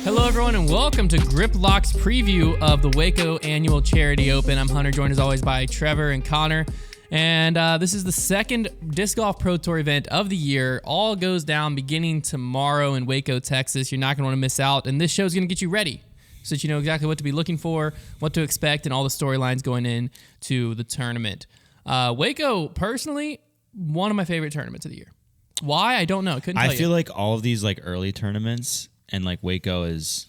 Hello, everyone, and welcome to Grip Lock's preview of the Waco Annual Charity Open. I'm Hunter, joined as always by Trevor and Konner. And this is the second Disc Golf Pro Tour event of the year. All goes down beginning tomorrow in Waco, Texas. You're not going to want to miss out. And this show is going to get you ready so that you know exactly what to be looking for, what to expect, and all the storylines going into the tournament. Waco, personally, one of my favorite tournaments of the year. Why? I don't know. I couldn't tell you. I feel like all of these like early tournaments and like Waco is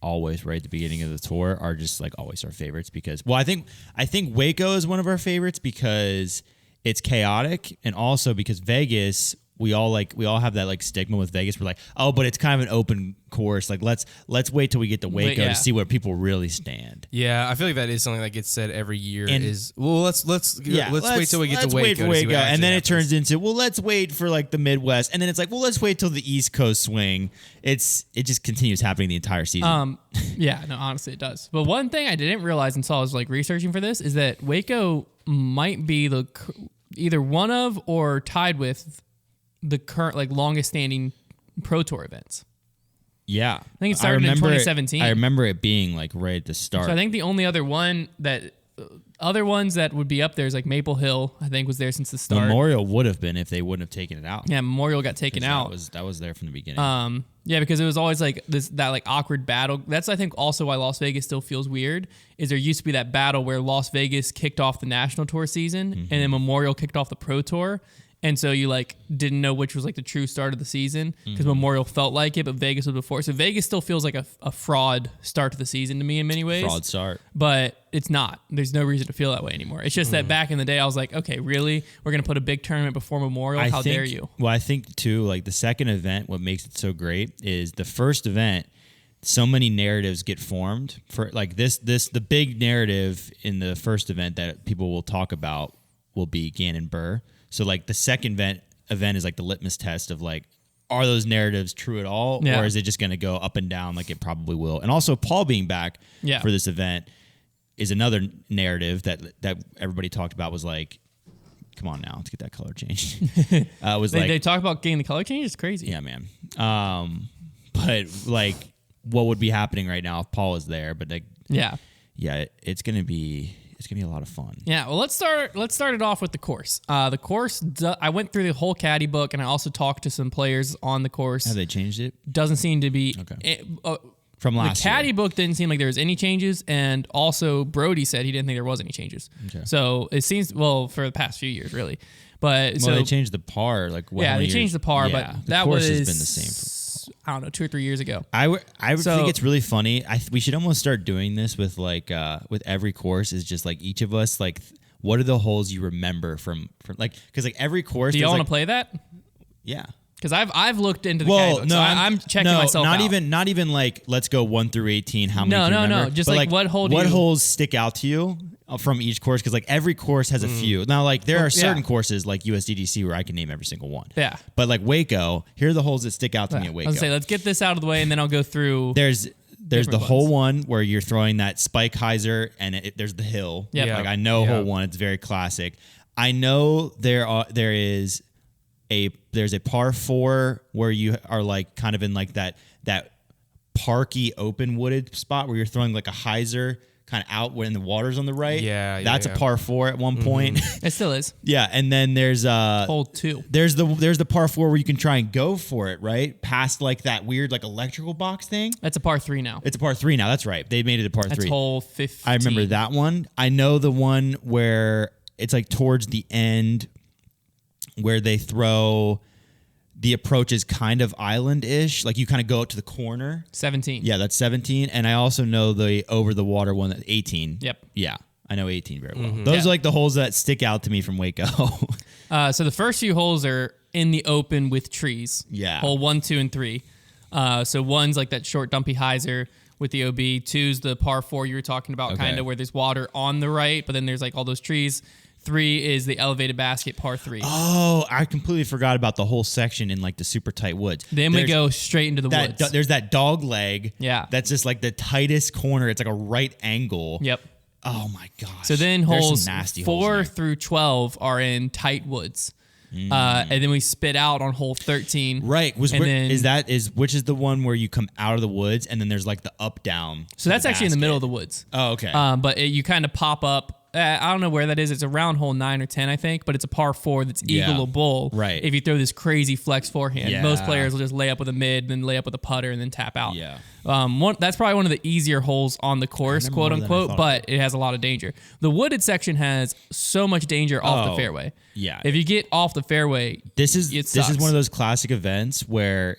always right at the beginning of the tour are just like always our favorites because, well, I think Waco is one of our favorites because it's chaotic and also because Vegas, we all have that like stigma with Vegas. We're like, oh, but it's kind of an open course. Like let's wait till we get to Waco to see where people really stand. Yeah, I feel like that is something that gets said every year. Let's wait till we get to Waco. Wait for Waco, and then it turns into let's wait for like the Midwest, and then it's like let's wait till the East Coast swing. It just continues happening the entire season. Yeah, no, honestly, it does. But one thing I didn't realize until I was like researching for this is that Waco might be either one of or tied with the current like longest standing Pro Tour events. Yeah. I think it started in 2017. I remember it being like right at the start. So I think the only other one other ones that would be up there is like Maple Hill, I think was there since the start. Memorial would have been if they wouldn't have taken it out. Yeah, Memorial got taken out. That was there from the beginning. Yeah, because it was always like that like awkward battle. That's I think also why Las Vegas still feels weird is there used to be that battle where Las Vegas kicked off the National Tour season and then Memorial kicked off the Pro Tour. And so you like didn't know which was like the true start of the season because Memorial felt like it, but Vegas was before. So Vegas still feels like a fraud start to the season to me in many ways. Fraud start. But it's not. There's no reason to feel that way anymore. It's just that back in the day, I was like, okay, really? We're going to put a big tournament before Memorial? How dare you? Well, I think too, like the second event, what makes it so great is the first event, so many narratives get formed for like the big narrative in the first event that people will talk about will be Gannon Burr. So like the second event is like the litmus test of like, are those narratives true at all? Yeah. Or is it just going to go up and down like it probably will? And also Paul being back for this event is another narrative that everybody talked about was like, come on now, let's get that color changed. They talk about getting the color change? It's crazy. Yeah, man. But like what would be happening right now if Paul is there? But like, it's going to be a lot of fun. Yeah, well, let's start it off with the course. The course, I went through the whole caddy book, and I also talked to some players on the course. Have they changed it? Doesn't seem to be. Okay. From last year. The caddy book didn't seem like there was any changes, and also Brody said he didn't think there was any changes. Okay. So it seems, for the past few years, really. But they changed the par. Like they changed the par, but that course has been the same. I don't know, 2 or 3 years ago. I would think it's really funny. We should almost start doing this with like with every course is just like each of us like what are the holes you remember from like because like every course. Do you want to play that? Yeah. Because I've looked into the caddy book, so I'm checking myself out. Not even like let's go 1 through 18. How many? No. Just like what hole? What holes stick out to you from each course? Because like every course has a few. Now like there are certain courses like USDGC where I can name every single one. Yeah. But like Waco, here are the holes that stick out to me at Waco. I was gonna say let's get this out of the way and then I'll go through. There's the hole one where you're throwing that spike hyzer and there's the hill. Yeah. Like I know hole one. It's very classic. I know there's a par 4 where you are like kind of in like that parky open wooded spot where you're throwing like a hyzer kind of out when the water's on the right. That's a par 4 at one point. It still is. Yeah, and then there's hole 2. There's the par 4 where you can try and go for it, right? Past like that weird like electrical box thing. That's a par 3 now. It's a par 3 now. That's right. They made it a par 3. That's hole 15. I remember that one. I know the one where it's like towards the end where they throw the approach is kind of island-ish. Like you kind of go out to the corner. 17. Yeah, that's 17. And I also know the over-the-water one, that's 18. Yep. Yeah, I know 18 very well. Those are like the holes that stick out to me from Waco. So the first few holes are in the open with trees. Yeah. Hole 1, 2, and 3. So 1's like that short dumpy hyzer with the OB. 2's the par 4 you were talking about, kind of where there's water on the right, but then there's like all those trees. 3 is the elevated basket, par 3. Oh, I completely forgot about the whole section in like the super tight woods. Then we go straight into the woods. There's that dog leg. Yeah. That's just like the tightest corner. It's like a right angle. Yep. Oh my gosh. So then holes 4 holes through 12 are in tight woods. and then we spit out on hole 13. Right. Which is the one where you come out of the woods and then there's like the up down. So that's actually in the middle of the woods. Oh, okay. But you kind of pop up. I don't know where that is. It's around hole 9 or 10, I think, but it's a par 4 that's eagleable. Right. If you throw this crazy flex forehand, Yeah. most players will just lay up with a mid, then lay up with a putter, and then tap out. Yeah. That's probably one of the easier holes on the course, quote unquote, but it has a lot of danger. The wooded section has so much danger off the fairway. Yeah. If you get off the fairway, this is one of those classic events where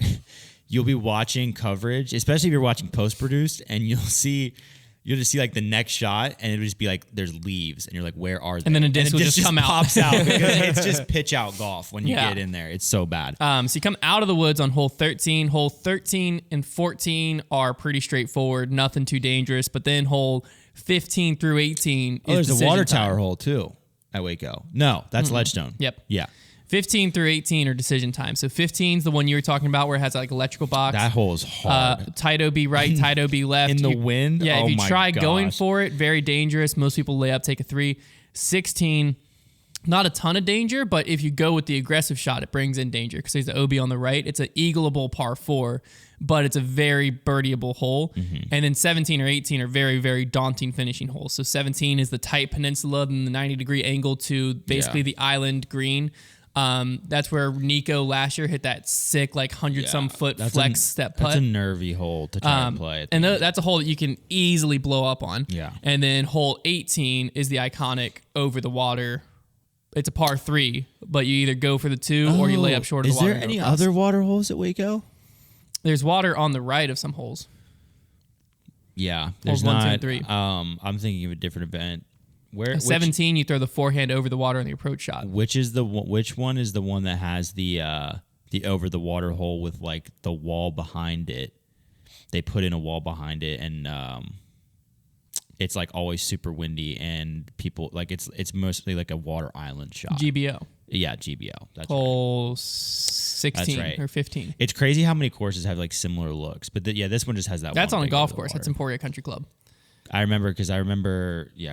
you'll be watching coverage, especially if you're watching post-produced, and you'll just see like the next shot, and it'll just be like there's leaves, and you're like, where are they? And then a disc will just come out. Pops out because it's just pitch out golf when you get in there. It's so bad. So you come out of the woods on hole 13. Hole 13 and 14 are pretty straightforward, nothing too dangerous. But then hole 15 through 18 is there's a water time. tower hole too at Waco. No, that's Ledgestone. Yep. Yeah. 15 through 18 are decision time. So 15 is the one you were talking about where it has like electrical box. That hole is hard. Tight OB right, tight OB left. In the wind? Yeah, Oh if you my try gosh. going for it, very dangerous. Most people lay up, take a 3. 16, not a ton of danger, but if you go with the aggressive shot, it brings in danger because there's the OB on the right. It's an eagleable par 4, but it's a very birdieable hole. And then 17 or 18 are very, very daunting finishing holes. So 17 is the tight peninsula and the 90-degree angle to basically the island green. That's where Nico last year hit that sick, like 100-some foot flex step putt. That's a nervy hole to try and play. And that's a hole that you can easily blow up on. Yeah. And then hole 18 is the iconic over the water. It's a par 3, but you either go for the 2 or you lay up short of the water. Is there any other water holes at Waco? There's water on the right of some holes. Yeah. There's Holes 1, 2, not. and 3. I'm thinking of a different event. Which 17, you throw the forehand over the water on the approach shot. which one is the one that has the over the water hole with like the wall behind it? They put in a wall behind it, and it's like always super windy, and people like it's mostly like a water island shot. GBO. Yeah, GBO. That's Hole 16 That's right. or 15. It's crazy how many courses have like similar looks, but this one just has that. That's one on a big golf over the course. water. That's Emporia Country Club. I remember,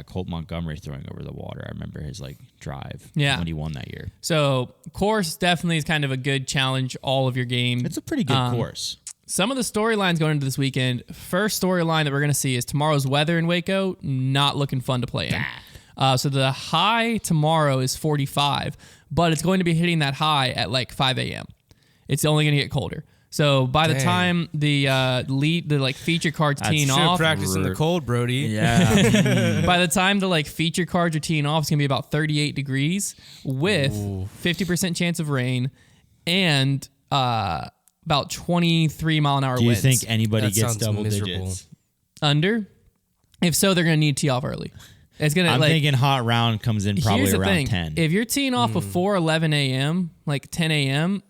Colt Montgomery throwing over the water. I remember his like drive when he won that year. So course definitely is kind of a good challenge all of your game. It's a pretty good course. Some of the storylines going into this weekend. First storyline that we're going to see is tomorrow's weather in Waco. Not looking fun to play in. So the high tomorrow is 45, but it's going to be hitting that high at like 5 a.m. It's only going to get colder. So by the time the feature cards teeing off, practice in the cold, Brody. Yeah. by the time the feature cards are teeing off, it's gonna be about 38 degrees with 50% chance of rain and about 23 mile an hour Do you winds. think anybody That gets sounds double miserable. digits? Under? If so, they're gonna need to tee off early. It's gonna. I'm thinking hot round comes in probably here's the around thing. 10. If you're teeing off before 11 a.m., like 10 a.m.,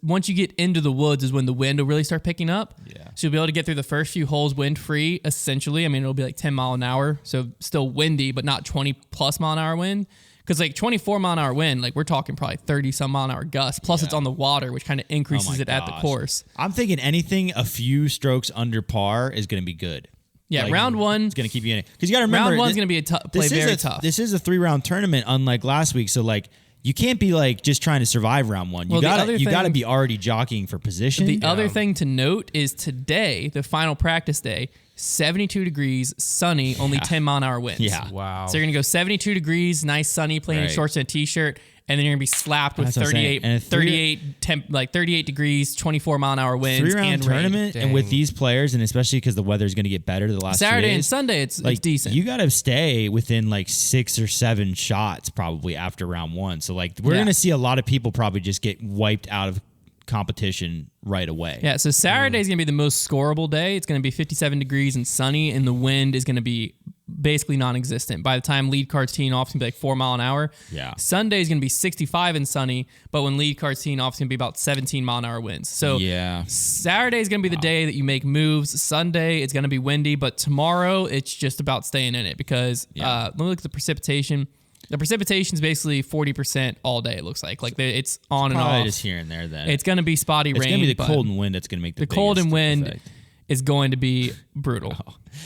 once you get into the woods is when the wind will really start picking up. Yeah. So you'll be able to get through the first few holes wind free, essentially. I mean, it'll be like 10 mile an hour. So still windy, but not 20 plus mile an hour wind. Because like 24 mile an hour wind, like we're talking probably 30 some mile an hour gusts. Plus it's on the water, which kind of increases it at the course. I'm thinking anything a few strokes under par is going to be good. Yeah, round one. It's going to keep you in it. Because you got to remember. Round one's going to be a play very tough. This is a 3-round tournament, unlike last week. So like, you can't be like just trying to survive round one. You gotta be already jockeying for position. The other thing to note is today, the final practice day, 72 degrees, sunny, only 10 mile an hour winds. Yeah. Wow. So you're gonna go 72 degrees, nice sunny, playing in shorts and a t-shirt, and then you're gonna be slapped with That's what I'm saying. And 38 degrees, 24 mile an hour winds, 3-round and tournament, rain. and with these players, and especially because the weather is going to get better the last Saturday 2 days, and Sunday, it's decent. You got to stay within like 6 or 7 shots probably after round one. So like we're going to see a lot of people probably just get wiped out of competition right away. Yeah, so Saturday is going to be the most scoreable day. It's going to be 57 degrees and sunny, and the wind is going to be basically non-existent. By the time lead cards teeing off, it's going to be like 4 mile an hour. Yeah. Sunday is going to be 65 and sunny, but when lead cards teeing off, it's going to be about 17 mile an hour winds. So Saturday is going to be the day that you make moves. Sunday, it's going to be windy, but tomorrow, it's just about staying in it because let me look at the precipitation. The precipitation is basically 40% all day, it looks like. Like it's on and Probably off. just here and there then. It's going to be spotty rain. It's going to be the cold and wind that's going to make the cold and biggest wind effect. is going to be brutal.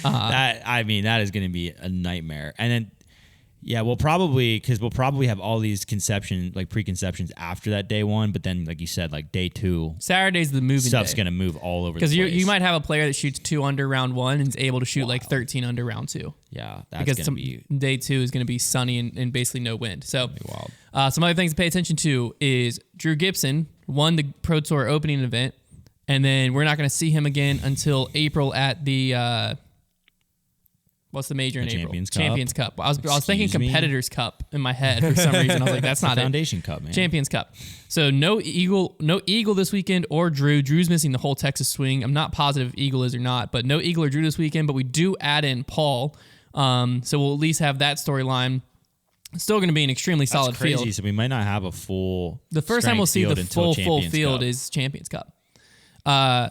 That is going to be a nightmare. And then Yeah, we'll probably have all these preconceptions after that day one, but then like you said, like day two, Saturday's the moving stuff's day. gonna move all over. Because you might have a player that shoots 2 under round 1 and is able to shoot like 13 under round 2. Yeah, that's gonna be day 2 is gonna be sunny and basically no wind. So wild. some other things to pay attention to is Drew Gibson won the Pro Tour opening event, and then we're not gonna see him again until April at the. What's the major in April? Champions Cup. I was thinking Competitors Cup in my head for some reason. I was like, that's not Foundation Cup, man. Champions Cup. So no Eagle this weekend or Drew. Drew's missing the whole Texas swing. I'm not positive if Eagle is or not, but no Eagle or Drew this weekend. But we do add in Paul, so we'll at least have that storyline. Still going to be an extremely solid field. So we might not have a full. The first time we'll see the full field is Champions Cup.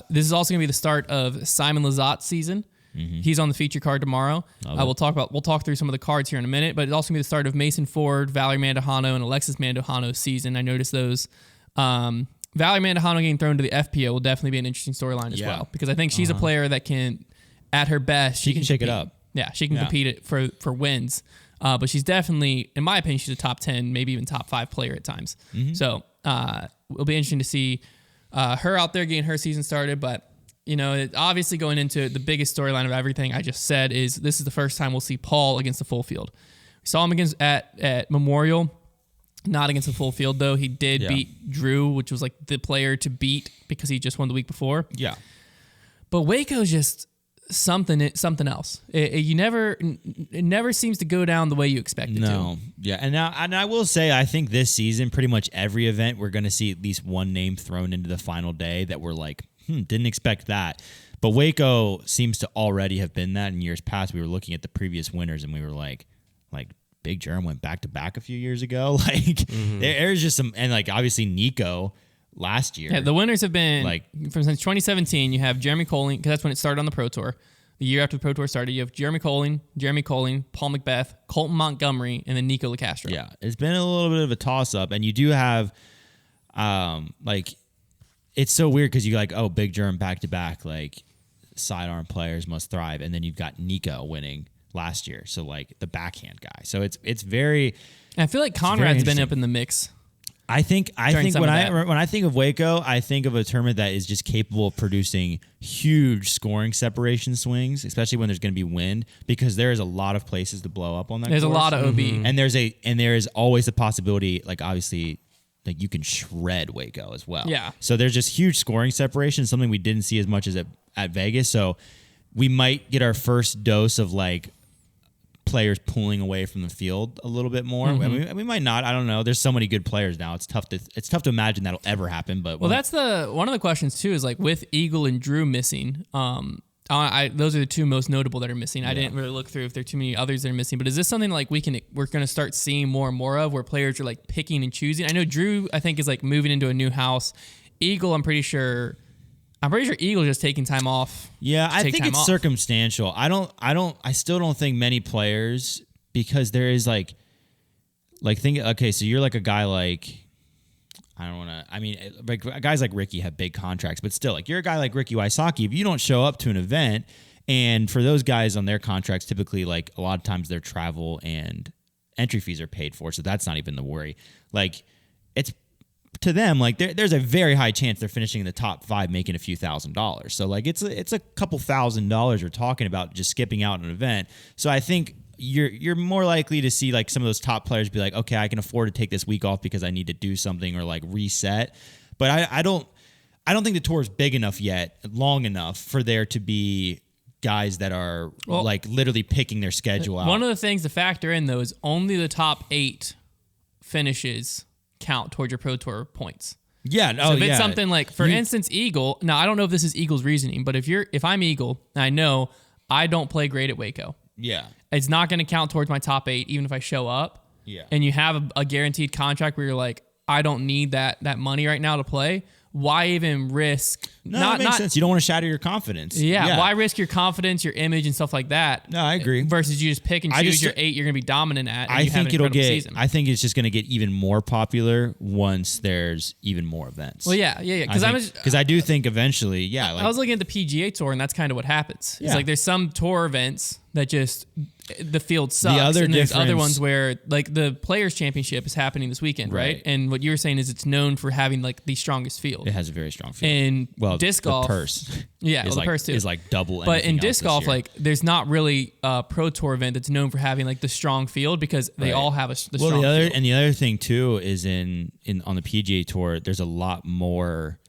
This is also going to be the start of Simon Lazat's season. Mm-hmm. He's on the feature card tomorrow. We'll talk through some of the cards here in a minute, but it's also going to be the start of Mason Ford, Valerie Mandejano, and Alexis Mandojano's season. I noticed those. Valerie Mandojano getting thrown to the FPO will definitely be an interesting storyline as well, because I think she's a player that can, at her best, she can shake it up. Yeah, she can compete for wins. But she's definitely, in my opinion, she's a top 10, maybe even top 5 player at times. Mm-hmm. So it'll be interesting to see her out there getting her season started, but obviously going into the biggest storyline of everything I just said is this is the first time we'll see Paul against the full field. We saw him at Memorial, not against the full field though. He did beat Drew, which was like the player to beat because he just won the week before. Yeah. But Waco's just something else. It never seems to go down the way you expect it to. No. Yeah. And I will say, I think this season, pretty much every event, we're going to see at least one name thrown into the final day that we're like, didn't expect that. But Waco seems to already have been that in years past. We were looking at the previous winners and we were like Big Germ went back to back a few years ago. There's just some, and like obviously Nico last year. Yeah, the winners have been since 2017. You have Jeremy Colling, because that's when it started on the Pro Tour. The year after the Pro Tour started, you have Jeremy Colling, Paul Macbeth, Colton Montgomery, and then Nico LaCastro. Yeah, it's been a little bit of a toss up, and you do have it's so weird because you Big Germ back to back, like sidearm players must thrive, and then you've got Nico winning last year, so like the backhand guy. So it's very. I feel like Conrad's been up in the mix. I think when I think of Waco, I think of a tournament that is just capable of producing huge scoring separation swings, especially when there's going to be wind, because there is a lot of places to blow up on that. There's course. A lot of OB, and there is always the possibility, like obviously. Like you can shred Waco as well. Yeah. So there's just huge scoring separation, something we didn't see as much as at Vegas. So we might get our first dose of like players pulling away from the field a little bit more. Mm-hmm. We might not. I don't know. There's so many good players now. It's tough to imagine that'll ever happen. But that's one of the questions too. Is like with Eagle and Drew missing. Those are the two most notable that are missing. I didn't really look through if there are too many others that are missing. But is this something like we're going to start seeing more and more of, where players are like picking and choosing? I know Drew, I think, is like moving into a new house. Eagle, I'm pretty sure Eagle just taking time off. Yeah, I think it's circumstantial. I still don't think many players, because there is so you're like a guy like. Guys like Ricky have big contracts, but still, like you're a guy like Ricky Wysocki. If you don't show up to an event, and for those guys on their contracts, typically like a lot of times their travel and entry fees are paid for, so that's not even the worry. Like it's to them, like there's a very high chance they're finishing in the top 5, making a few $1,000s. So like it's a couple $1,000s we're talking about just skipping out an event. So I think. You're more likely to see like some of those top players be like, okay, I can afford to take this week off because I need to do something or like reset. But I don't think the tour is big enough yet, long enough for there to be guys that are like literally picking their schedule out. One of the things to factor in though is only the top 8 finishes count towards your Pro Tour points. Yeah, so if it's something like, for instance, Eagle. Now I don't know if this is Eagle's reasoning, but if I'm Eagle, I know I don't play great at Waco. Yeah. It's not going to count towards my top 8, even if I show up. Yeah. And you have a guaranteed contract where you're like, I don't need that money right now to play. Why even risk? No, that makes sense. You don't want to shatter your confidence. Yeah. Why risk your confidence, your image, and stuff like that? No, I agree. Versus you just pick and choose your 8 you're going to be dominant at. And I think I think it's just going to get even more popular once there's even more events. Well, yeah. Because I do think eventually, I was looking at the PGA Tour, and that's kind of what happens. It's like there's some tour events that just the field sucks. other and there's other difference- ones where like the Players Championship is happening this weekend, right? And what you're saying is it's known for having like the strongest field. It has a very strong field. And the disc golf, purse. Yeah, is the purse too is like double. But in anything else disc this golf, year. like there's not really a pro tour event that's known for having like the strong field because they all have the strong field. And the other thing too is in on the PGA Tour, there's a lot more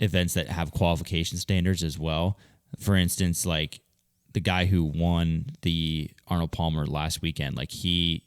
events that have qualification standards as well. For instance, like the guy who won the Arnold Palmer last weekend, like he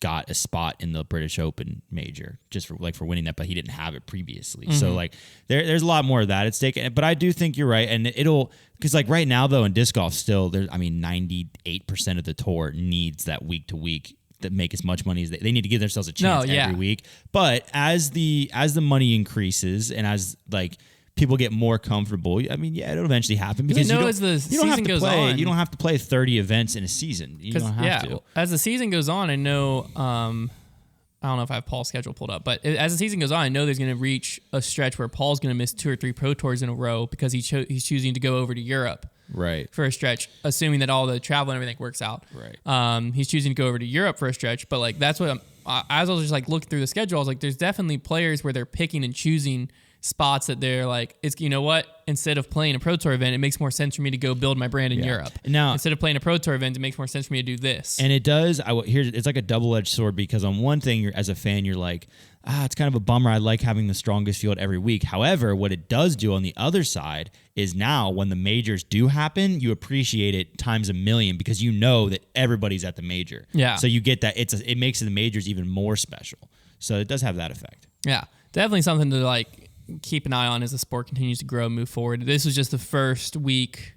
got a spot in the British Open major just for winning that, but he didn't have it previously. So like there's a lot more of that at stake. But I do think you're right, and because like right now though in disc golf still 98% of the tour needs that week to week that make as much money as they need to give themselves a chance every week. But as the money increases and as like people get more comfortable, I mean, yeah, it'll eventually happen because you don't have to play. You don't have to play 30 events in a season. You don't have to. As the season goes on, I know. I don't know if I have Paul's schedule pulled up, but as the season goes on, I know there's going to reach a stretch where Paul's going to miss 2 or 3 pro tours in a row because he's choosing to go over to Europe. Right. For a stretch, assuming that all the travel and everything works out. Right. He's choosing to go over to Europe for a stretch, but like that's what as I was just like looking through the schedule, I was like, there's definitely players where they're picking and choosing spots that they're like, it's, you know what? Instead of playing a pro tour event, it makes more sense for me to go build my brand in Europe. Now, instead of playing a pro tour event, it makes more sense for me to do this. And it does. It's like a double-edged sword because on one thing, as a fan, you're like, it's kind of a bummer. I like having the strongest field every week. However, what it does do on the other side is now when the majors do happen, you appreciate it times a million because you know that everybody's at the major. Yeah. So you get that. It makes the majors even more special. So it does have that effect. Yeah. Definitely something to like keep an eye on as the sport continues to grow and move forward. This was just the first week.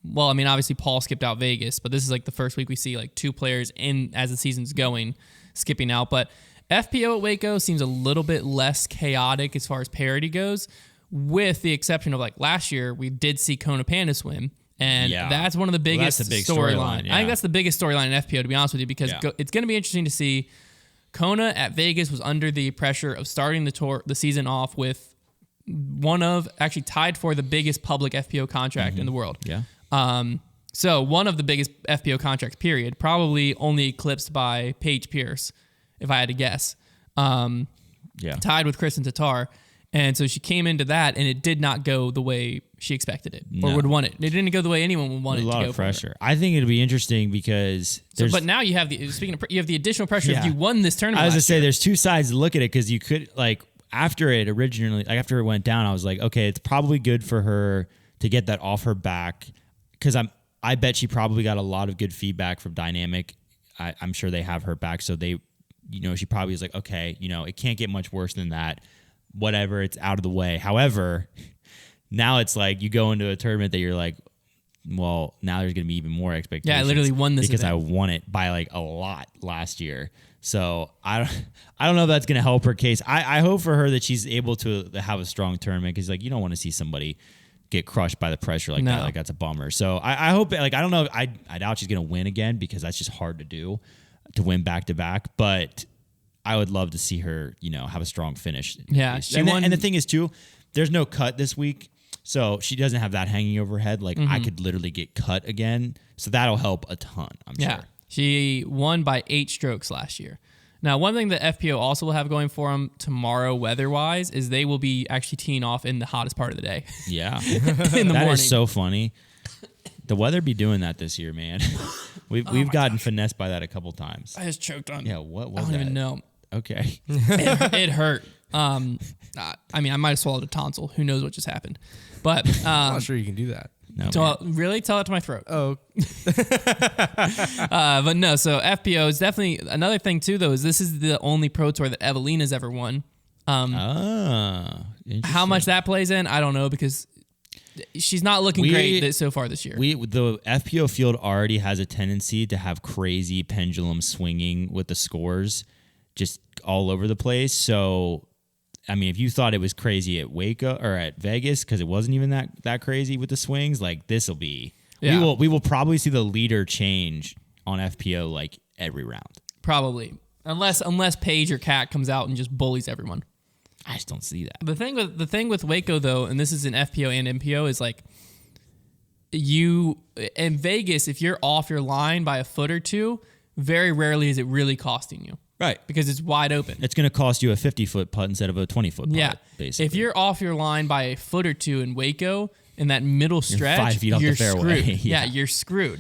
Well, I mean, obviously Paul skipped out Vegas, but this is like the first week we see like 2 players in as the season's going skipping out. But FPO at Waco seems a little bit less chaotic as far as parity goes, with the exception of like last year we did see Kona Panda swim. And that's one of the biggest storyline. I think that's the biggest storyline in FPO, to be honest with you, because it's going to be interesting to see. Kona at Vegas was under the pressure of starting the season off with actually tied for the biggest public FPO contract in the world. Yeah. So one of the biggest FPO contracts, period, probably only eclipsed by Paige Pierce, if I had to guess. Tied with Kristen Sitar. And so she came into that, and it did not go the way she expected it or would want it. It didn't go the way anyone would want it to go. A lot of pressure. I think it'll be interesting because but now you have you have the additional pressure if you won this tournament. I was gonna say there's 2 sides to look at it because you could after it went down, I was like, okay, it's probably good for her to get that off her back because I bet she probably got a lot of good feedback from Dynamic. I'm sure they have her back, so they, she probably was like, okay, it can't get much worse than that. Whatever, it's out of the way. However, now it's like you go into a tournament that you're like, well, now there's going to be even more expectations. Yeah, I literally won this because event. I won it by like a lot last year. So I don't know if that's going to help her case. I hope for her that she's able to have a strong tournament because you don't want to see somebody get crushed by the pressure like that. Like that's a bummer. So I hope I don't know. I doubt she's going to win again because that's just hard to do, to win back to back. But I would love to see her, have a strong finish. Yeah. And the thing is, too, there's no cut this week. So she doesn't have that hanging over her head. Like, I could literally get cut again. So that'll help a ton, I'm sure. She won by 8 strokes last year. Now, one thing that FPO also will have going for them tomorrow weather-wise is they will be actually teeing off in the hottest part of the day. Yeah. in the morning. That is so funny. The weather be doing that this year, man. We've gotten finessed by that a couple times. I just choked on. Yeah, what was that? I don't even know. Okay. It hurt. I mean, I might have swallowed a tonsil. Who knows what just happened? But I'm not sure you can do that. No, really? Tell it to my throat. Oh. But no, so FPO is definitely another thing too, though, is this is the only pro tour that Evelina's ever won. How much that plays in, I don't know, because she's not looking great so far this year. The FPO field already has a tendency to have crazy pendulum swinging with the scores just all over the place. So, I mean, if you thought it was crazy at Waco or at Vegas because it wasn't even that crazy with the swings, like this will be. Yeah. We will probably see the leader change on FPO like every round. Probably, unless Paige or Kat comes out and just bullies everyone. I just don't see that. The thing with Waco though, and this is in FPO and MPO, is like in Vegas, if you're off your line by a foot or two, very rarely is it really costing you. Right. Because it's wide open. It's going to cost you a 50-foot putt instead of a 20-foot putt, basically. If you're off your line by a foot or two in Waco, in that middle stretch, 5 feet off the fairway. Screwed. Yeah, you're screwed.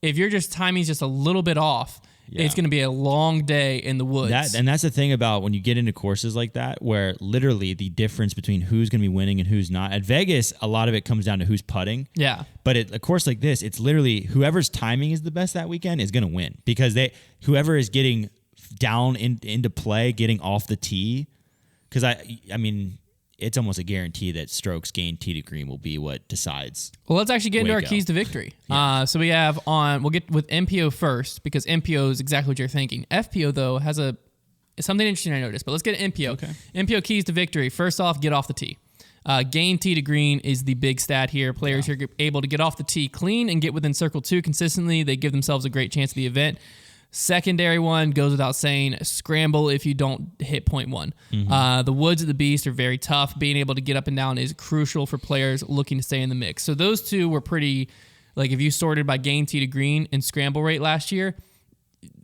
If your timing's just a little bit off, it's going to be a long day in the woods. And that's the thing about when you get into courses like that, where literally the difference between who's going to be winning and who's not. At Vegas, a lot of it comes down to who's putting. Yeah. But at a course like this, it's literally whoever's timing is the best that weekend is going to win, because whoever is getting down into play, getting off the tee, because I mean, it's almost a guarantee that strokes gained tee to green will be what decides. Well, let's actually get into our keys to victory. Yeah. So we'll get with Mpo first, because Mpo is exactly what you're thinking. FPO, though, has something interesting I noticed, but let's get Mpo. Okay. Mpo keys to victory. First off, get off the tee. Gain tee to green is the big stat here. Players who are able to get off the tee clean and get within circle 2 consistently, they give themselves a great chance at the event. Secondary one goes without saying, scramble if you don't hit point 1. The woods of the beast are very tough. Being able to get up and down is crucial for players looking to stay in the mix. So those two were pretty, like if you sorted by gain tee to green and scramble rate last year,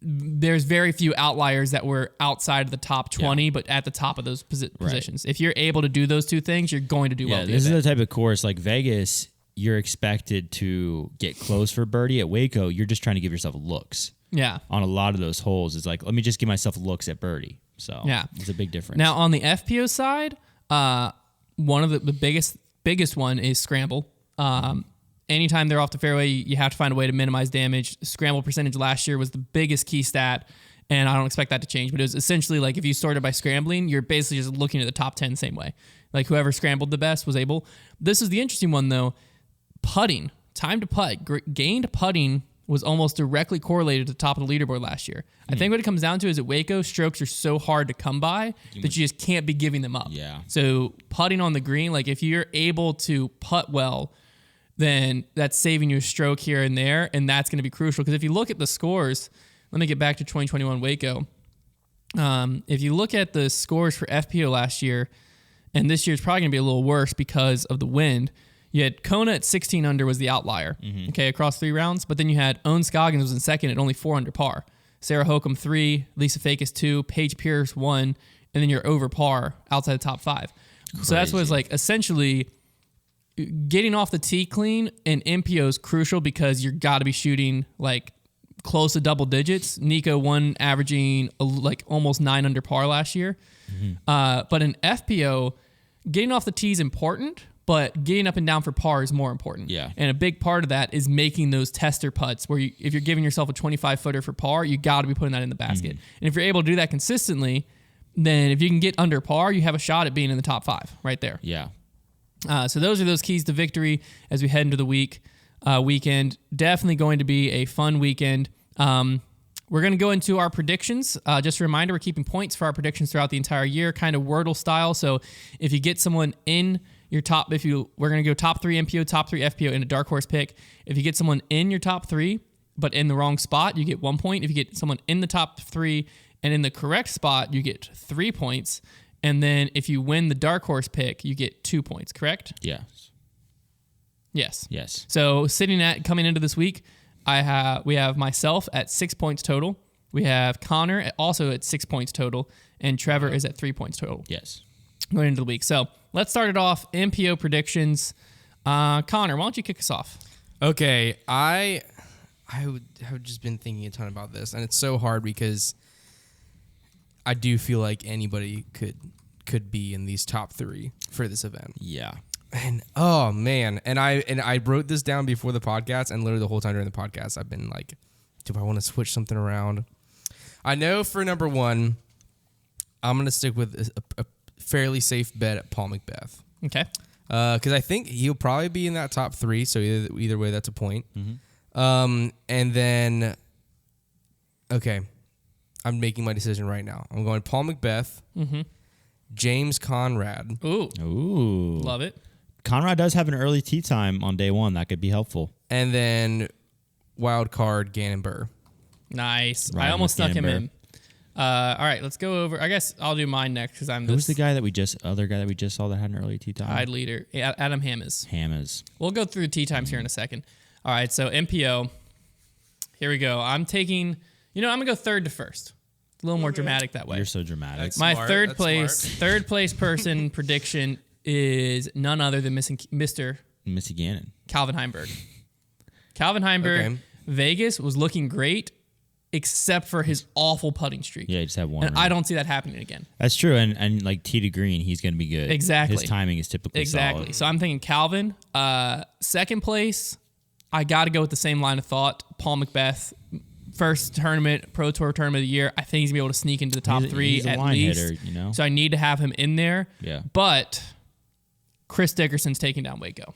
there's very few outliers that were outside of the top 20, but at the top of those positions. If you're able to do those two things, you're going to do well. This is the type of course like Vegas, you're expected to get close for birdie. At Waco, you're just trying to give yourself looks. Yeah. On a lot of those holes, it's like, let me just give myself looks at birdie. So it's a big difference. Now on the FPO side, one of the biggest one is scramble. Anytime they're off the fairway, you have to find a way to minimize damage. Scramble percentage last year was the biggest key stat, and I don't expect that to change. But it was essentially like if you started by scrambling, you're basically just looking at the top 10 same way. Like whoever scrambled the best was able. This is the interesting one though. Putting, time to putt, gained putting was almost directly correlated to the top of the leaderboard last year. I think what it comes down to is at Waco, strokes are so hard to come by that you just can't be giving them up. Yeah. So putting on the green, like if you're able to putt well, then that's saving you a stroke here and there, and that's going to be crucial. Because if you look at the scores, let me get back to 2021 Waco. If you look at the scores for FPO last year, and this year's probably going to be a little worse because of the wind, you had Konner at 16 under was the outlier, across 3 rounds. But then you had Owen Scoggins was in second at only 4 under par. Sarah Hokum 3, Lisa Fakis 2, Paige Pierce 1, and then you're over par outside the top 5. Crazy. So that's what it's like. Essentially, getting off the tee clean in MPO is crucial because you got to be shooting like close to double digits. Nico won averaging like almost 9 under par last year. But in FPO, getting off the tee is important, but getting up and down for par is more important. Yeah. And a big part of that is making those tester putts where if you're giving yourself a 25-footer for par, you got to be putting that in the basket. And if you're able to do that consistently, then if you can get under par, you have a shot at being in the top 5 right there. Yeah. So those are those keys to victory as we head into the weekend. Definitely going to be a fun weekend. We're going to go into our predictions. Just a reminder, we're keeping points for our predictions throughout the entire year, kind of Wordle style. So if you get someone in your top, we're going to go top 3 MPO, top 3 FPO in a dark horse pick. If you get someone in your top 3, but in the wrong spot, you get 1 point. If you get someone in the top 3 and in the correct spot, you get 3 points. And then if you win the dark horse pick, you get 2 points, correct? Yes. Yes. So coming into this week, we have myself at 6 points total. We have Konner also at 6 points total, and Trevor is at 3 points total. Yes. Going into the week. So let's start it off. MPO predictions. Konner, why don't you kick us off? Okay, I have just been thinking a ton about this, and it's so hard because I do feel like anybody could be in these top 3 for this event. Yeah. And oh man, and I wrote this down before the podcast, and literally the whole time during the podcast, I've been like, do I want to switch something around? I know for number 1, I'm gonna stick with a fairly safe bet at Paul Macbeth. Okay. Because I think he'll probably be in that top 3, so either way, that's a point. And then, okay, I'm making my decision right now. I'm going Paul Macbeth, James Conrad. Ooh. Love it. Conrad does have an early tee time on day 1. That could be helpful. And then wild card Gannon Burr. Nice. Ryan I almost snuck him Burr. in. All right, let's go over. I guess I'll do mine next because I'm Who's the other guy that we just saw that had an early tee time? tide leader, Adam Hammes. We'll go through the tee times here in a second. All right, so MPO. Here we go. I'm taking. I'm gonna go third to first. A little more dramatic that way. You're so dramatic. That's My smart. third That's place person prediction is none other than Mr. Missy Gannon. Calvin Heimberg. Calvin Heimberg, Okay. Vegas was looking great, except for his awful putting streak. Yeah, he just had one. And I don't see that happening again. That's true, and like tee to green, he's going to be good. Exactly. His timing is typically solid. So I'm thinking Calvin. Second place, I got to go with the same line of thought. Paul Macbeth, first tournament, Pro Tour tournament of the year. I think he's going to be able to sneak into the top three he's a at line least. hitter, So I need to have him in there. Yeah. But Chris Dickerson's taking down Waco.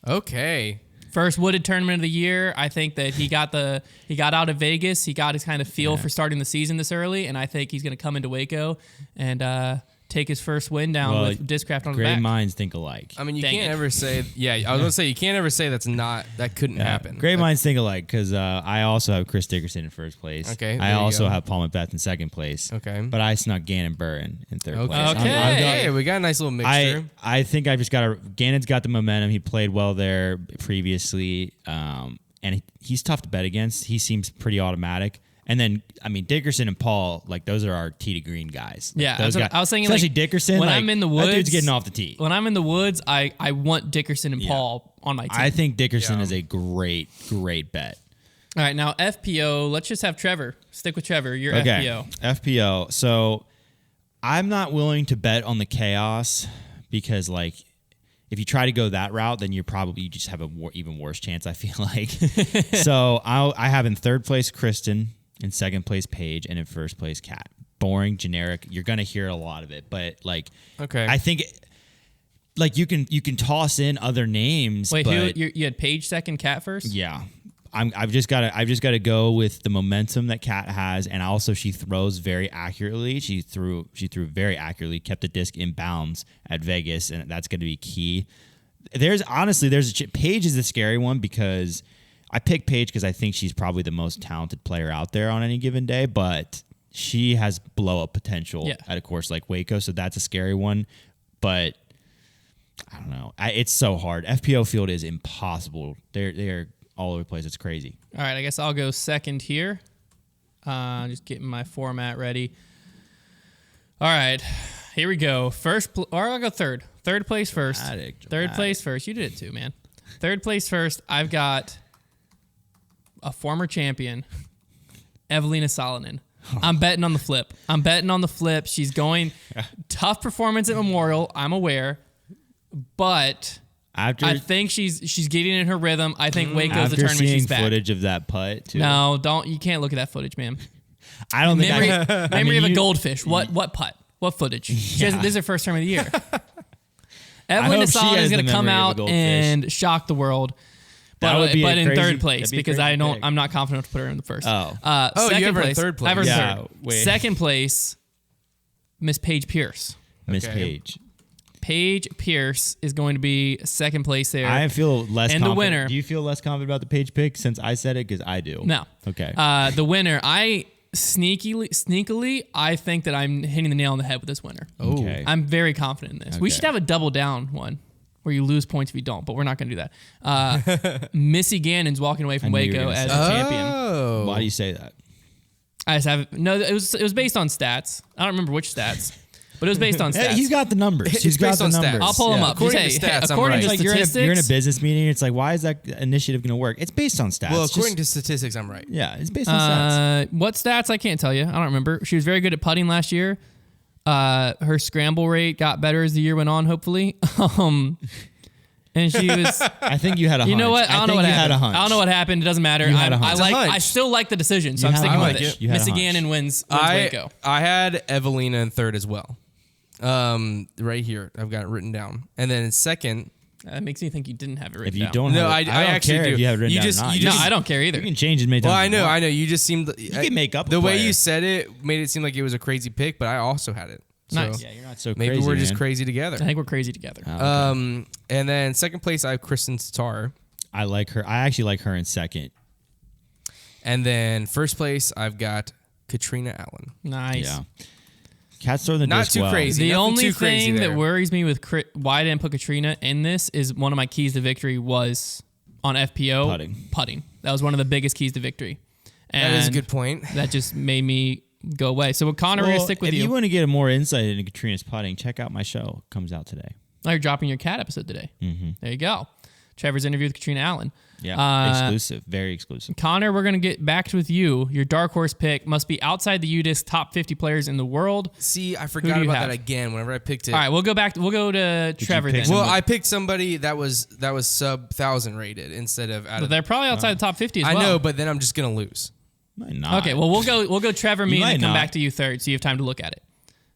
Okay. First wooded tournament of the year. I think that he got out of Vegas. He got his kind of feel for starting the season this early, and I think he's going to come into Waco and take his first win down with Discraft on the Great back. minds think alike. I mean, you Dang can't it. ever say. Yeah, I was gonna say you can't ever say that couldn't happen. Great minds think alike because I also have Chris Dickerson in first place. Okay, I there you also go. have Paul Macbeth in second place. Okay. But I snuck Gannon Burren in third Okay. place. Okay. Hey, we got a nice little mixture. I think I just Gannon's got the momentum. He played well there previously, and he's tough to bet against. He seems pretty automatic. And then, I mean, Dickerson and Paul, like, those are our tee to green guys. Like, Yeah, those guys, I was thinking, especially like, Dickerson. when like, I'm in the woods, that dude's getting off the tee. When I'm in the woods, I want Dickerson and Paul on my team. I think Dickerson Yeah. is a great bet. All right, now FPO. Let's just have Trevor. Stick with Trevor. You're Okay, FPO. FPO. So I'm not willing to bet on the chaos because, like, if you try to go that route, then you just have even worse chance, I feel like. So I have in third place Kristen, in second place Paige, and in first place Kat. Boring, generic. You're gonna hear a lot of it, but like, Okay. I think like you can toss in other names. Wait, but you had Paige second, Cat first? yeah. I've just got to go with the momentum that Kat has, and also she throws very accurately. She threw very accurately, kept the disc in bounds at Vegas, and that's going to be key. Paige is the scary one because I picked Paige because I think she's probably the most talented player out there on any given day, but she has blow up potential at a course like Waco, so that's a scary one. But I don't know. It's so hard. FPO field is impossible. They're all over the place. It's crazy. All right, I guess I'll go second here. Just getting my format ready. All right, here we go. Or I'll go third. Third place first. Third place first. You did it too, man. Third place first. I've got a former champion, Evelina Salonen. I'm betting on the flip. She's going tough performance at Memorial. I'm aware, but I think she's getting in her rhythm. I think Waco's the tournament she's back. Footage of that putt, too. No, you can't look at that footage, man. I don't Memory think of a goldfish. What putt? What footage? This is her first tournament of the year. Evelyn Assalin is going to come out and shock the world. But in third place because I'm not confident enough to put her in the first. You have her in third place. I have her in Yeah, third. wait. Second place, Miss Paige Pierce. Miss Okay. Paige. Paige Pierce is going to be second place there. I feel less And the confident. winner. Do you feel less confident about the Paige pick since I said it? Because I do. No. Okay. The winner, I sneakily, I think that I'm hitting the nail on the head with this winner. Okay. I'm very confident in this. We Okay. should have a double down one where you lose points if you don't, but we're not going to do that. Missy Gannon's walking away from I knew you were Waco gonna as say a that. champion. Oh. Why do you say that? I just have no. It was based on stats. I don't remember which stats, but it was based on stats. Hey, he's got the numbers. It's He's got based the on numbers. stats. I'll pull him up. According Just, to hey, stats, I'm according right. to Like you're statistics, in a business meeting. It's like, why is that initiative going to work? It's based on stats. Well, Just- according to statistics, I'm right. yeah, it's based on stats. What stats? I can't tell you. I don't remember. She was very good at putting last year. Her scramble rate got better as the year went on, hopefully. And she was. I think you had a hunch. You know what? I don't know what you happened. had a hunch. I don't know what happened. It doesn't matter. You had a hunch. It's a hunch. I still like the decision, so You I'm had a sticking hunch. with it. You had a Missy hunch. Gannon wins Waco. I had Evelina in third as well. Right here, I've got it written down, and then in second. That makes me think you didn't have it If written you down. don't, No, have it, I don't actually care do. if you have it written You down just- or not. you No, just- I don't care either. You can change as many times. Well, I as know, you want. I know. You just seemed. You can make up a the way player. you said it made it seem like it was a crazy pick, but I also had it. So Nice. Yeah, you're not so maybe crazy. we're just man. crazy I together. think we're crazy together. Oh, And then second place, I have Kristen Sitar. I like her. I actually like her in second. And then first place, I've got Katrina Allen. Nice. Yeah. Cats throw the Not disc too well. crazy. The Nothing only too crazy thing that there. worries me with why I didn't put Katrina in this is one of my keys to victory was on FPO putting. That was one of the biggest keys to victory. And That is a good point. that just made me go away. So with Konner, we're going to stick with if you. you want to get more insight into Katrina's putting, check out my show. It comes out today. Oh, you're dropping your cat episode today. Mm-hmm. There you go. Trevor's interview with Katrina Allen. Yeah, exclusive. Very exclusive. Konner, we're going to get back with you. Your dark horse pick must be outside the UDisc top 50 players in the world. See, I do forgot you about have? that again whenever I picked it. All right, we'll go back. We'll go to Trevor pick then. Well, I picked somebody that was sub 1,000 rated instead of out But of. they're probably outside the top 50 as I well. know, but then I'm just gonna lose. Might not. Okay, well we'll go Trevor, me, You and then might come not. back to you third, so you have time to look at it.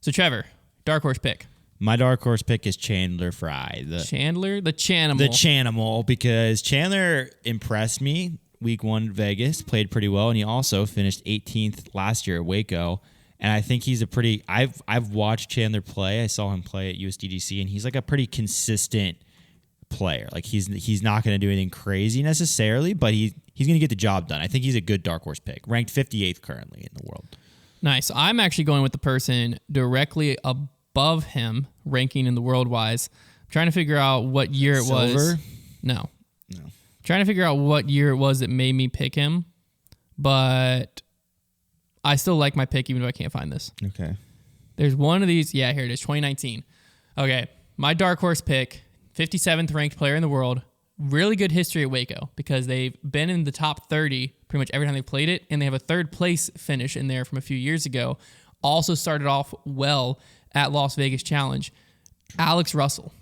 So Trevor, dark horse pick. My dark horse pick is Chandler Frye. Chandler, the Chanimal. The Chanimal, because Chandler impressed me week 1 at Vegas, played pretty well, and he also finished 18th last year at Waco. And I think he's a pretty. I've watched Chandler play. I saw him play at USDGC, and he's like a pretty consistent player. Like he's not going to do anything crazy necessarily, but he's going to get the job done. I think he's a good dark horse pick, ranked 58th currently in the world. Nice. I'm actually going with the person directly above him, ranking in the world wise. I'm trying to figure out what year it was. Silver? No. Trying to figure out what year it was that made me pick him, but I still like my pick even if I can't find this. Okay. There's one of these. Yeah, here it is, 2019. Okay, my dark horse pick, 57th ranked player in the world. Really good history at Waco because they've been in the top 30 pretty much every time they've played it, and they have a third place finish in there from a few years ago. Also started off well at Las Vegas Challenge. Alex Russell.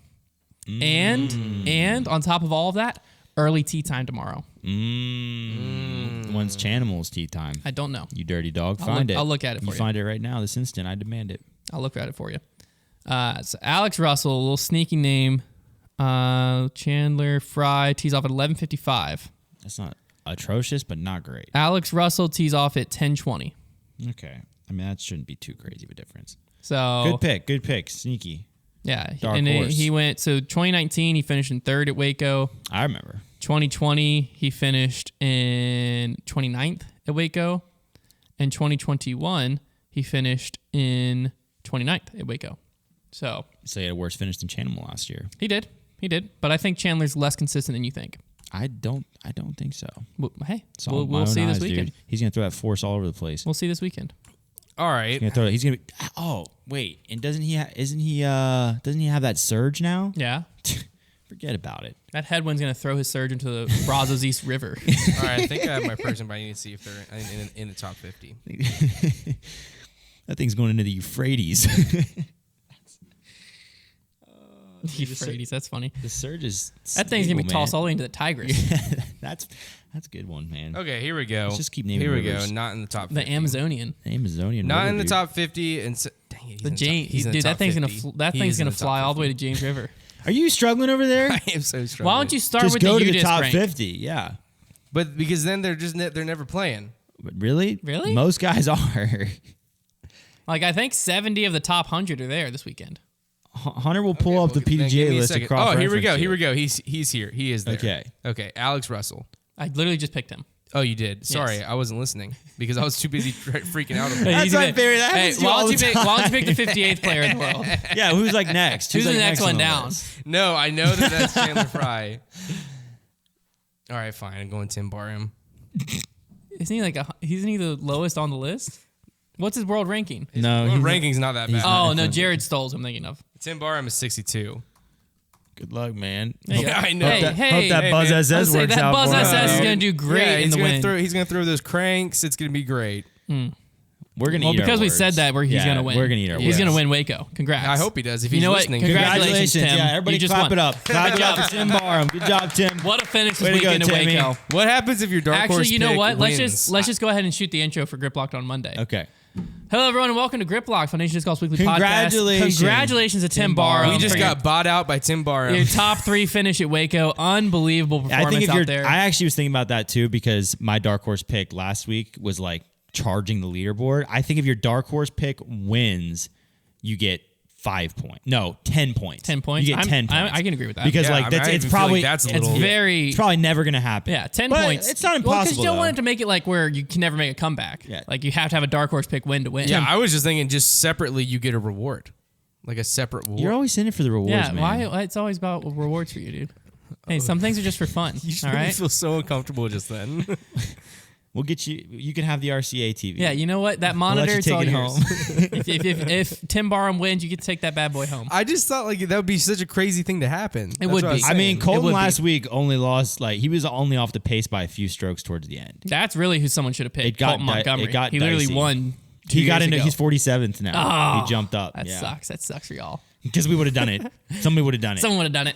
And on top of all of that, early tee time tomorrow. When's Chanimal's tea time? I don't know. You dirty dog. I'll look at it for you. You find it right now, this instant. I demand it. I'll look at it for you. So Alex Russell, a little sneaky name. Chandler Frye tees off at 11:55. That's not atrocious, but not great. Alex Russell tees off at 10:20. Okay. I mean, that shouldn't be too crazy of a difference. So Good pick. Sneaky. yeah, Dark and horse. he went. So 2019, he finished in third at Waco. I remember. 2020, he finished in 29th at Waco, and 2021, he finished in 29th at Waco. So he had a worse finish than Chanimal last year. he did, but I think Chandler's less consistent than you think. I don't think so. Well, hey, It's all we'll my see own this eyes, weekend. dude. He's gonna throw that force all over the place. We'll see this weekend. All right. He's gonna be. Oh wait, and doesn't he have that surge now? Yeah, Forget about it. that headwind's gonna throw his surge into the Brazos East River. All right. I think I have my person, but I need to see if they're in the top 50. That thing's going into the Euphrates. Euphrates, that's funny. The surge is. That thing's gonna be stable, tossed man. all the way into the Tigris. That's a good one, man. Okay, here we go. Let's just keep naming Here we rivers. go. Not in the top 50. The Amazonian. Amazonian. Not river, in the dude. top 50. And dang it, he's The in the James, top, he's in the dude, top that thing's 50. gonna He thing's is in gonna the top fly all the way 50. to James River. Are you struggling over there? I am so struggling. Why don't you start Just with go the to the UDisc top rank? 50. Yeah. But because then they're never playing. But really? Really? Most guys are. Like I think 70 of the top 100 are there this weekend. Hunter will pull up the Then give PDGA me a list second. across. Oh, here we go. Here we go. He's here. He is there. Okay. Okay. Alex Russell. I literally just picked him. Oh, you did. Sorry, Yes. I wasn't listening because I was too busy freaking out. Hey, That's he's my gonna- favorite. That Hey, happens to you why all don't you the pick? Why don't you pick the 58th player in the world? Yeah, who's like next? Who's the like next one on the down? list? No, I know that's Chandler Frye. All right, fine. I'm going Tim Barham. Isn't he isn't he the lowest on the list? What's his world ranking? No, Well, he's ranking's not that bad. Oh no, Jared Stoll's I'm thinking of. Tim Barham is 62. Good luck, man. Yeah, I know. Hey, Hope that Buzz man. SS Say works that out Buzz for him. SS is bro. gonna do great Yeah, in he's the gonna win. He's gonna throw those cranks. It's gonna be great. We're gonna Well, eat our because we words. said that, he's gonna win. We're gonna eat our He's words. gonna win Waco. Congrats. I hope he does. If You he's know what? listening, Congratulations, Tim. Yeah, everybody You just clap won. it up. Clap it up for Tim Barham. Good job, Tim. What a finish Way this to go, weekend in Timmy. Waco. What happens if your dark horse Actually, you know pick what? wins? Let's just go ahead and shoot the intro for Grip Locked on Monday. Okay. Hello, everyone, and welcome to Grip Locked, Foundation Disc Golf's weekly Congratulations. podcast. Congratulations to Tim Barham. we just for got bought out by Tim Barham. your top 3 finish at Waco. Unbelievable I performance think if out you're, there. I actually was thinking about that too because my dark horse pick last week was like charging the leaderboard. I think if your dark horse pick wins, you get 5 points. No, 10 points. 10 points. You get 10 points. I can agree with that. Because Yeah, like I mean, that's I it's even feel like probably that's a it's little. very it's probably never gonna happen. 10 But points. It's not Well, impossible. because you don't though. want it to make it like where you can never make a comeback. Yeah. Like you have to have a dark horse pick win to win. Yeah, I was just thinking, just separately, you get a reward, like a separate reward. You're always in it for the rewards, Yeah, man. why? It's always about rewards for you, dude. Hey, some things are just for fun. You just all made me right. feel so uncomfortable just then. We'll get you. You can have the RCA TV. Yeah, you know what? That We'll let monitor, you it's take all it yours. home. if Tim Barham wins, you get to take that bad boy home. I just thought like that would be such a crazy thing to happen. That's would what be. was I mean, saying. Colton would be. last week only lost he was only off the pace by a few strokes towards the end. That's really who someone should have picked. It got Colton Montgomery. it got he literally dicey. won. 2 He got years into. ago. He's 47th now. Oh, He jumped up. That yeah. sucks. That sucks for y'all. Because we would have done it. Somebody would have done it. Someone would have done it.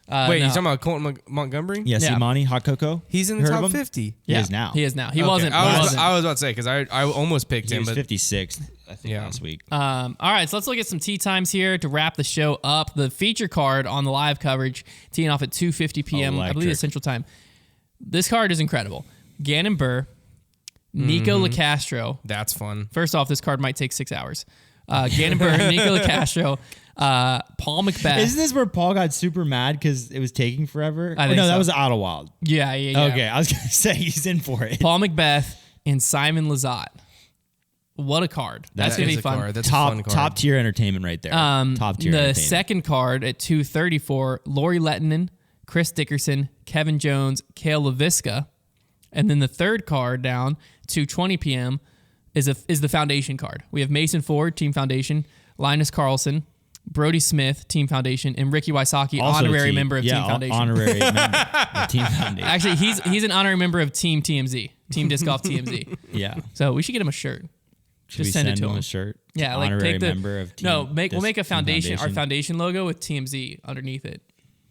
Wait, no. you talking about Colton Montgomery? Yes, Yeah. Imani, Hot Cocoa. He's in the Heard top of him? 50. He is now. He is now. He Okay. wasn't. I was wasn't. about to say because I almost picked He him, was but 56th, I think, Yeah. last week. All right, so let's look at some tee times here to wrap the show up. The feature card on the live coverage, teeing off at 2:50 p.m. I believe it's Central Time. This card is incredible. Gannon Burr, Nico LaCastro. that's fun. First off, this card might take 6 hours. Gannon Burr, Nico LaCastro, Paul Macbeth. Isn't this where Paul got super mad because it was taking forever? I think No, that so. was Idlewild. Yeah. Okay, I was going to say he's in for it. Paul Macbeth and Simon Lizotte. What a card. That's That going to is be a fun. card. That's a fun card. Top tier entertainment right there. Top tier The entertainment. second card at 2:34, Lori Lettinen, Chris Dickerson, Kevin Jones, Kale LaVisca. And then the third card down, 2:20 p.m., is the foundation card. We have Mason Ford, Team Foundation, Linus Carlson, Brody Smith, Team Foundation, and Ricky Wysocki, Also honorary team- member of yeah, Team Foundation. Honorary member of Team Foundation. Actually, he's an honorary member of Team TMZ, Team Disc Golf TMZ. Yeah. So we should get him a shirt. Should Just we send it send to him him. a shirt? Yeah, like Honorary take the member of Team we'll make a Team foundation, our foundation logo with TMZ underneath it,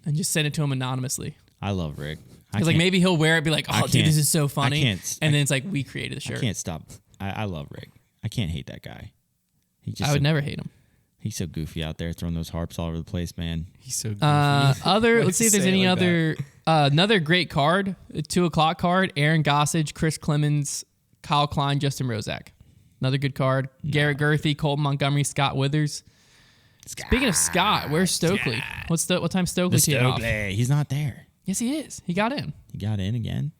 and just send it to him anonymously. I love Rick. I Because like can't- maybe he'll wear it, be like, I "Oh, dude, can't- this is so funny," I can't- and then it's like we created the I shirt. can't stop. I love Rick. I can't hate that guy. I would never hate him. He's so goofy out there throwing those harps all over the place, man. He's so goofy. Let's see if there's say it any like other. Another great card, a 2:00 card. Aaron Gossage, Chris Clemens, Kyle Klein, Justin Rozak. Another good card. Garrett Gurthey, Colton Montgomery, Scott Withers. Speaking of Scott, where's Stokely? What time Stokely teeing off? He's not there. Yes, he is. He got in. He got in again.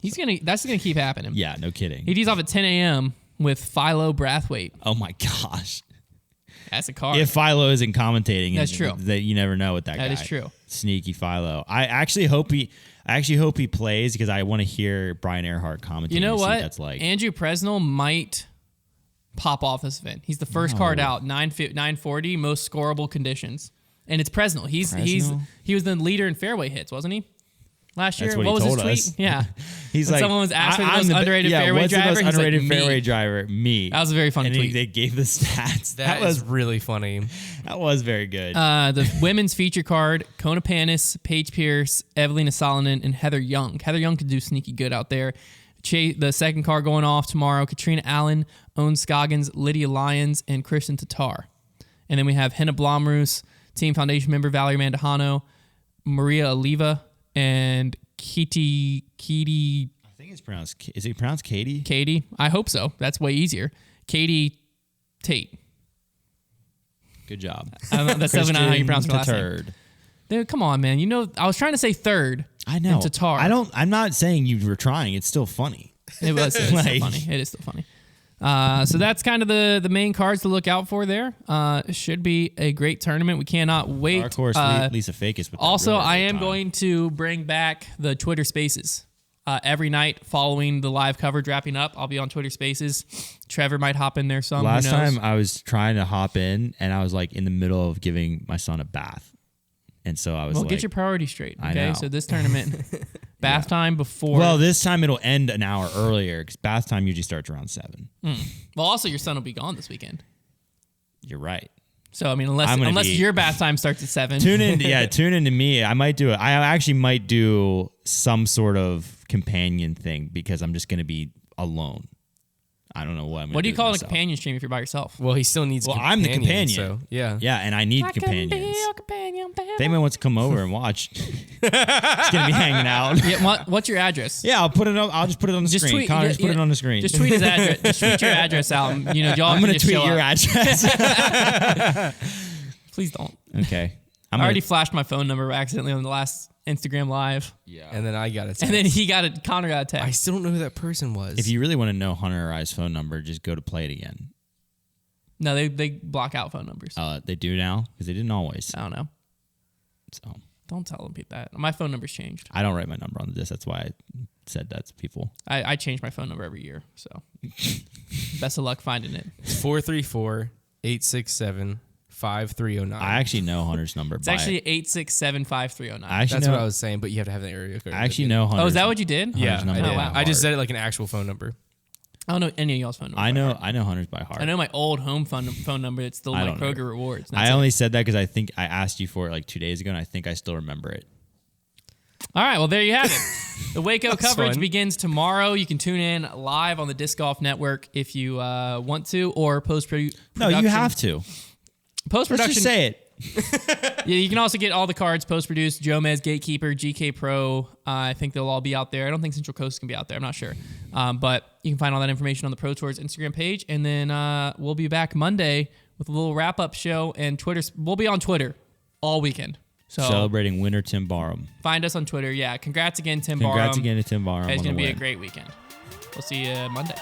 That's gonna keep happening. Yeah, no kidding. He tees off at 10 a.m. with Philo Brathwaite. Oh my gosh. That's a card. If Philo isn't commentating, That's true. That you never know with that guy. That is true. Sneaky Philo. I actually hope he plays because I want to hear Brian Earhart commentating. You know to see what? that's like. Andrew Presnell might pop off this event. He's the first card out, 940, most scoreable conditions. And it's Presnell. Presnell? He was the leader in fairway hits, wasn't he? Last year, That's what he was told his tweet? us. Yeah, He's when like, someone was asked for the I'm most underrated fairway what's driver, the most he's like, underrated me. fairway driver? Me. That was a very funny and tweet. They gave the stats. that was really funny. That was very good. The women's feature card: Kona Panis, Paige Pierce, Evelina Salonen, and Heather Young. Heather Young could do sneaky good out there. The second card going off tomorrow: Katrina Allen, Owen Scoggins, Lydia Lyons, and Kristen Sitar. And then we have Henna Blomroos, Team Foundation member Valerie Mandejano, Maria Oliva, and Kitty. I think it's pronounced. Is it pronounced Katie? Katie. I hope so. That's way easier. Katie Tate. Good job. I don't know, that's definitely not how you pronounce her last name. Turd. Dude, come on, man. You know, I was trying to say third. I know. And Tatar. I'm not saying you were trying. It's still funny. It was. It's Like- still funny. It is still funny. So that's kind of the main cards to look out for there. It should be a great tournament. We cannot wait. Of course, Lisa Fakis. With that Also, really I good am time. going to bring back the Twitter Spaces. Every night following the live coverage wrapping up, I'll be on Twitter Spaces. Trevor might hop in there some. Last who knows? time I was trying to hop in, and I was like in the middle of giving my son a bath, and so I was Well, like, get your priorities straight. I Okay, know. so this tournament, bath time before. Well, this time it'll end an hour earlier because bath time usually starts around 7. Well, also your son will be gone this weekend. You're right. So I mean, I'm gonna unless be- your bath time starts at 7. Tune in, tune into me. I might do it. I actually might do some sort of companion thing because I'm just gonna be alone. I don't know what I'm. What do you call it a myself. companion stream if you're by yourself? Well, he still needs. Well, I'm the companion. So yeah. Yeah, and I need companions. companion, baby. If anyone wants to come over and watch, just gonna be hanging out. Yeah, what's your address? Yeah, I'll put it on. I'll just put it on the screen. Connor, just put it on the screen. Just tweet his address. Just tweet your address out. And, y'all I'm can gonna just tweet show your up. address. Please don't. Okay. I already flashed my phone number accidentally on the last Instagram Live. Yeah. And then I got a text. And then Konner got a text. I still don't know who that person was. If you really want to know Hunter or I's phone number, just go to Play It Again. No, they block out phone numbers. They do now? Because they didn't always. I don't know. So Don't tell them that. My phone number's changed. I don't write my number on the disc. That's why I said that to people. I change my phone number every year. So best of luck finding it. It's 434-867-5309. I actually know Hunter's number. It's actually 867-5309. That's what I was saying, but you have to have the area code. I actually know Hunter's. Oh, is that what you did? Yeah, number I did. by I just heart. said it like an actual phone number. I don't know any of y'all's phone numbers. I know Hunter's by heart. I know my old home phone number. It's still I my don't know. Kroger Rewards. I only said that because I think I asked you for it like 2 days ago, and I think I still remember it. All right, well, there you have it. The Waco coverage fun. begins tomorrow. You can tune in live on the Disc Golf Network if you want to, or post-production. No, you have to. Post-production. Let's just say it. Yeah, you can also get all the cards post-produced. Jomez, Gatekeeper, GK Pro. I think they'll all be out there. I don't think Central Coast can be out there. I'm not sure. But you can find all that information on the Pro Tours Instagram page. And then we'll be back Monday with a little wrap-up show. And Twitter. We'll be on Twitter all weekend. So Celebrating winner Tim Barham. Find us on Twitter. Yeah, congrats again, Tim Barham. Congrats again to Tim Barham. It's on going to the be a win. great weekend. We'll see you Monday.